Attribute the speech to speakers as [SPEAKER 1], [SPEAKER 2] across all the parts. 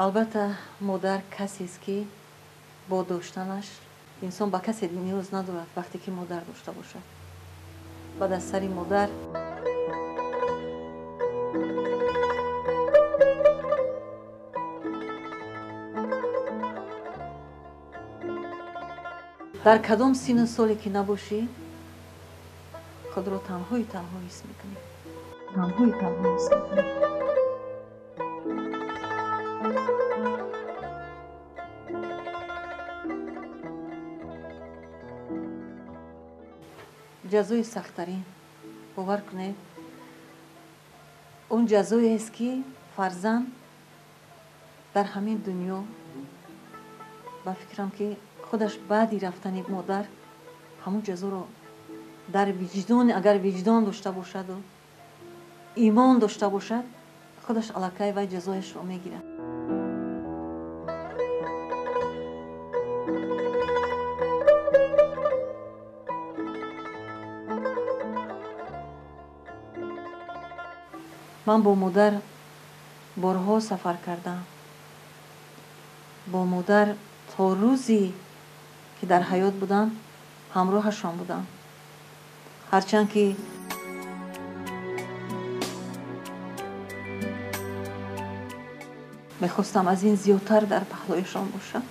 [SPEAKER 1] البته مادر کسی است که با داشتنش انسان با کسی نیاز ندارد وقتی که مادر داشته باشد. بعد از سری مادر در کدام سن سالی که نباشی خود را تنهایی حس میکنی. تنهایی حس میکنی. جزای سخت‌ترین باور کنید اون جزایی است که فرزند در همین دنیا با فکرم که خودش بعدی رفتن مادر همون جزا رو در وجدان، اگر وجدان داشته باشد و ایمان داشته باشد خودش الکی و جزایش رو میگیرد. من با مادر بارها سفر کردم. با مادر تا روزی که در حیات بودم همراهشان بودم. هرچند که میخواستم از این زیادتر در پهلویشان باشم.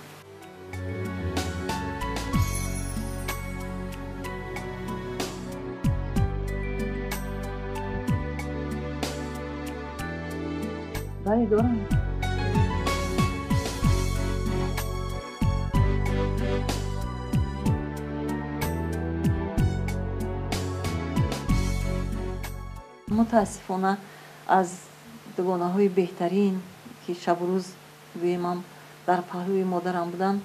[SPEAKER 1] بله دارم. متاسفانه از دوگانه های بهترین که شب و روز من در پهلوی مادرم بودن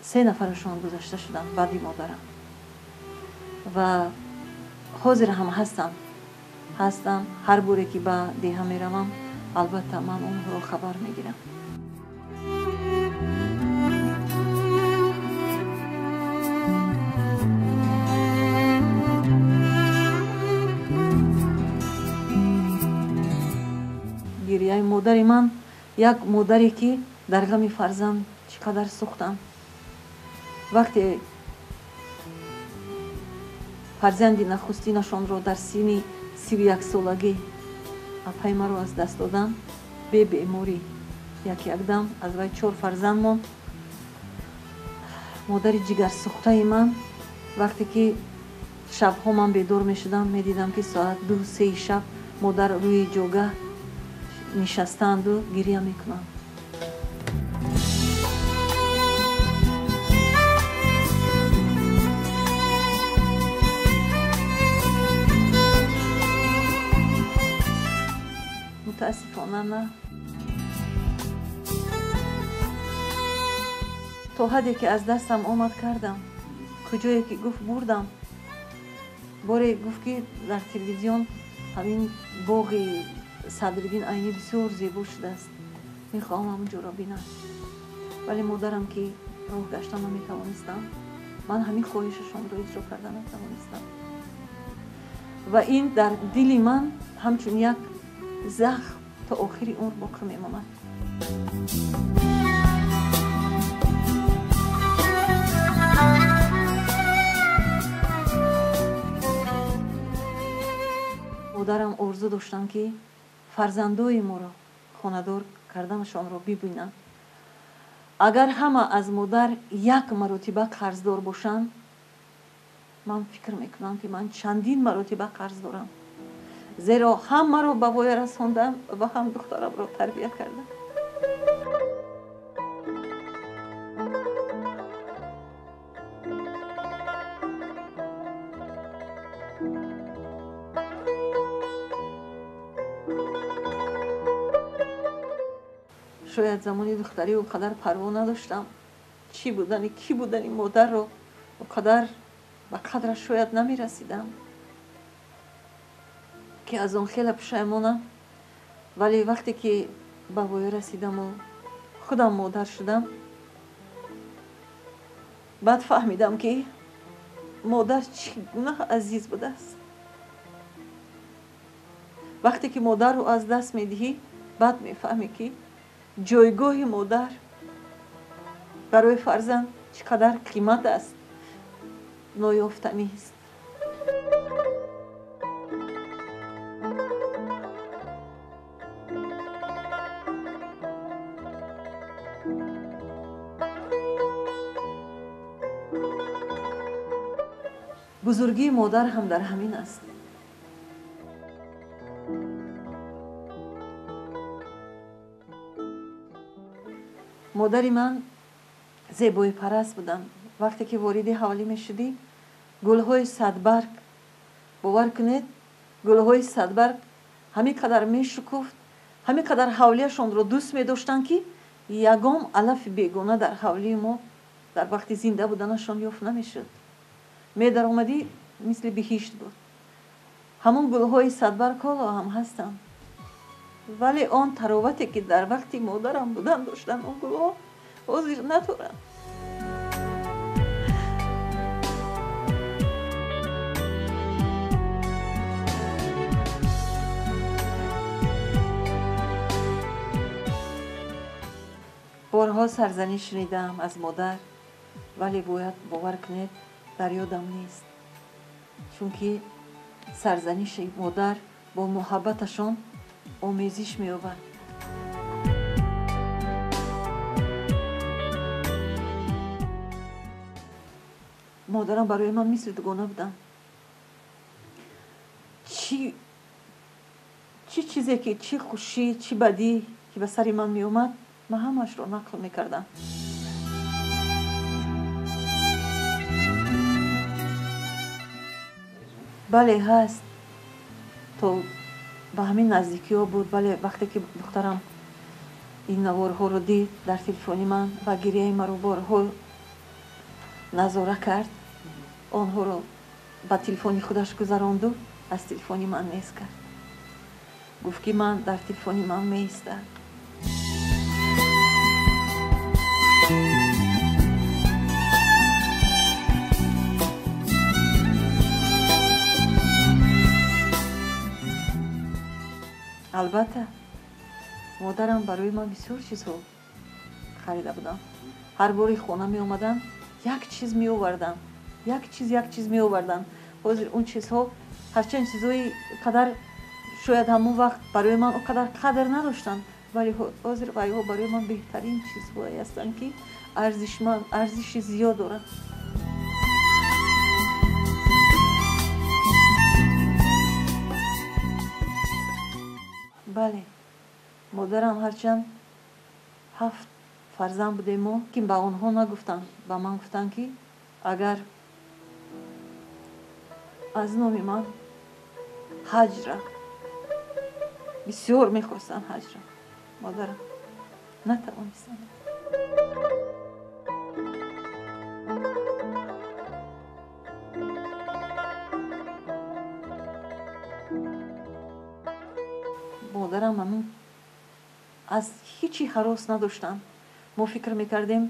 [SPEAKER 1] 3 نفرشون گذشته شدن بعدی مادرم و حاضر هم هستم هر بوری که به دیه میروم البته من اون رو خبر میگیرم. گریه مادر من یک مادری که در غم فرزند چقدر سوختم. وقتی فرزندی نخستینشان را در سن 31 سالگی اپای مرا از دست دادن به بیماری یک دم از وی 4 فرزند ماند. مادر جگر سوخته من وقتی که شبها من بیدار می شدم می دیدم که ساعت 2-3 شب مادر روی جوگه نشستند و گریه میکنند. متاسفانه نه. تا حدی که از دستم آمد کردم. کجایی که گفت بردم. باره گفت که در تلویزیون همین باغ صدرالدین عینی بسیار زیبا شده است. میخواهم همونجا را بینم. ولی مادرم که راه گشتن نمیتوانستم. من همین خواهششان را اجرا کردن نتوانستم. و این در دل من همچون یک زخم تا آخری عمر باقی میماند. مادرم آرزو داشتن که فرزندای ما را خانه‌دار کردنشان را ببینند. اگر همه از مادر یک مرتبه قرضدار باشند من فکر میکنم که من چندین مرتبه قرض دارم. زیرا هم مرا به وای رساندم و هم دخترم را تربیت کردم. شاید زمانی دختری و قدر پروا نداشتم چی بودن کی بودن این مادر رو و قدر به قدرش شاید نمی رسیدم که از اون خیلی پشیمانم. ولی وقتی که به وای رسیدم و خودم مادر شدم بعد فهمیدم که مادر چگونه عزیز بوده است. وقتی که مادر رو از دست میدهی بعد میفهمی که ҷойгоҳи модар барои фарзанд чӣ қадар қимат аст, ноёфтанист. бузургии модар ҳам дар ҳамин аст. модари ман зебоипараст будам. вақте ки вориди ҳавлӣ мешудӣ, гулҳои садбарг, бовар кунед, гулҳои садбарг ҳамин қадар мешукуфт, ҳамин қадар ҳавлияшонро дӯст медоштанд, ки ягон алафи бегона дар ҳавлии мо дар вақти зинда буданашон ёфт намешуд. медаромадӣ мисли биҳишт буд. ҳамон гулҳои садбарг ҳоло ҳам ҳастанд, вале он таровате ки дар вақти модарам будан доштанд он гулҳо ҳозир надоранд. борҳо сарзанӣ шунидам аз модар, вале бояд бовар кунед дар ёдам нест, чунки сарзаниши модар бо муҳаббаташон омезиш меёбад. модарам барои ман мисли дугона буданд. чӣ чизе ки чӣ хушӣ, чӣ бадӣ ки ба сари ман меомад, ман ҳамаашро нақл мекардам. бале ҳаст, то ба ҳамин наздикиҳо буд, вале вақте ки духтарам ин наворҳоро дид дар телефони ман ва гирияи маро борҳо назора кард, онҳоро ба телефони худаш гузаронду аз телефони ман нест кард. гуфт ки ман дар телефони ман меистад. албатта модарам барои ман бисёр чизҳо харида буданд. ҳар бори хона меомаданд, як чиз меоварданд, як чиз меоварданд. ҳозир он чизҳо ҳарчанд чизҳои қадар шояд ҳамон вақт барои ман он қадар қадр надоштанд, вале ҳозир вайҳо барои ман беҳтарин чизҳое ҳастанд, ки арзиши зиёд доранд. бале модарам ҳарчанд 7 фарзанд будем мо, ки ба онҳо нагуфтанд, ба ман гуфтанд, ки агар аз номи ман ҳаҷра бисёр мехостанд, ҳаҷра модарам натавонистанд. модарам ҳамин аз ҳичи ҳарос надоштанд. мо фикр мекардем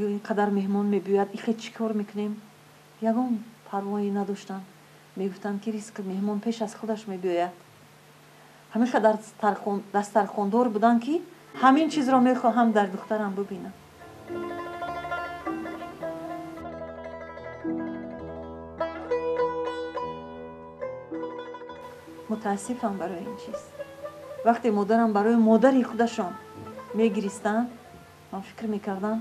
[SPEAKER 1] ё ин қадар меҳмон мебиёяд, ихе чӣ кор мекунем, ягон парвои надоштанд. мегуфтанд ки риск меҳмон пеш аз худаш мебиёяд. ҳамин қадар дастархондор буданд, ки ҳамин чизро мехоҳам дар духтарам бубинам. мутаассифам барои ин чиз. вақте модарам барои модари худашон мегиристанд, ман фикр мекардам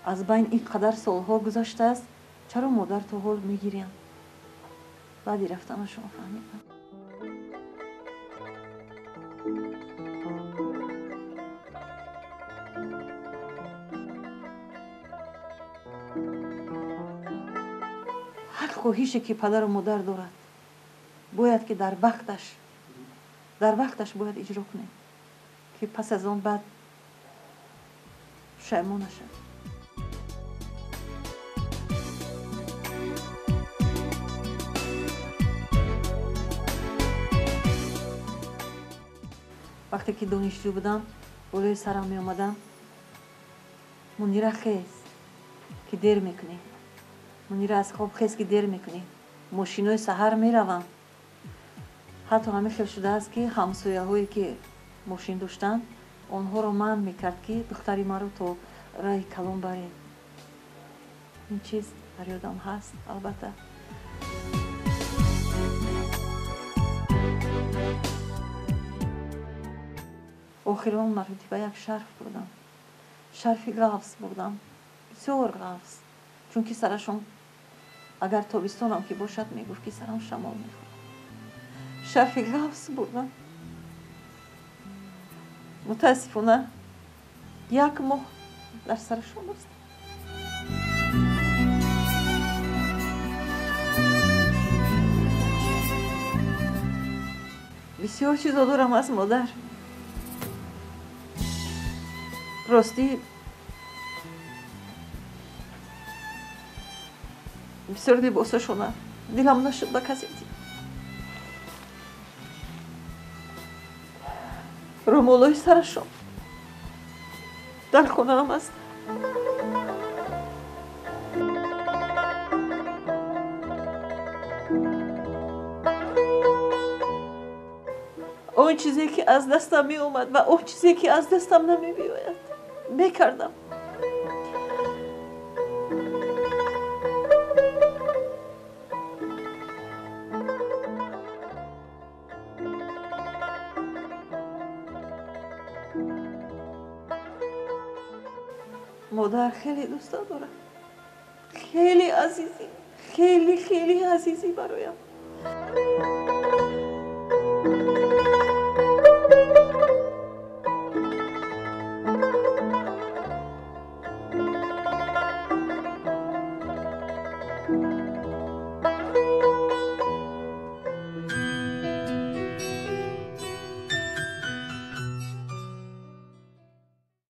[SPEAKER 1] аз байн ин қадар солҳо гузаштааст, чаро модар то ҳол мегириянд. баъди рафтанашон фаҳмидам. ҳар хоҳише ки падару модар дорад, бояд ки дар вақташ бояд иҷро кунем, ки пас аз он баъд пушаймон нашавем. вақте ки донишҷӯ будам, болои сарам меомадам, мунира хез ки дер мекунӣ, мунира аз хоб хез ки дер мекунӣ, мошинои саҳар мераванд. ҳатто ҳамин хел шудааст ки ҳамсояҳое ки мошин доштанд, онҳоро манъ мекард ки духтари маро то раҳи калон баред. ин чиз дар ёдам ҳаст. албатта охирон маротиба як шарф бурдам, шарфи ғафс бурдам, бисёр ғафс, чунки сарашон агар тобистонам ки бошад мегуфт ки сарам шамол мехӯрад. шарфи ғафс бурдам. мутаассифона як моҳ дар сарашон бастам. бисёр чизо дорам аз модар. ростӣ бисёр либосашона дилам нашуд ба касе дид. румолои сарашон дар хонаам аст. он чизе ки аз дастам меомад ва он чизе ки аз дастам намебиёяд мекардам. модар хеле дӯста дорам. хеле азизӣ, хеле азизӣ бароям.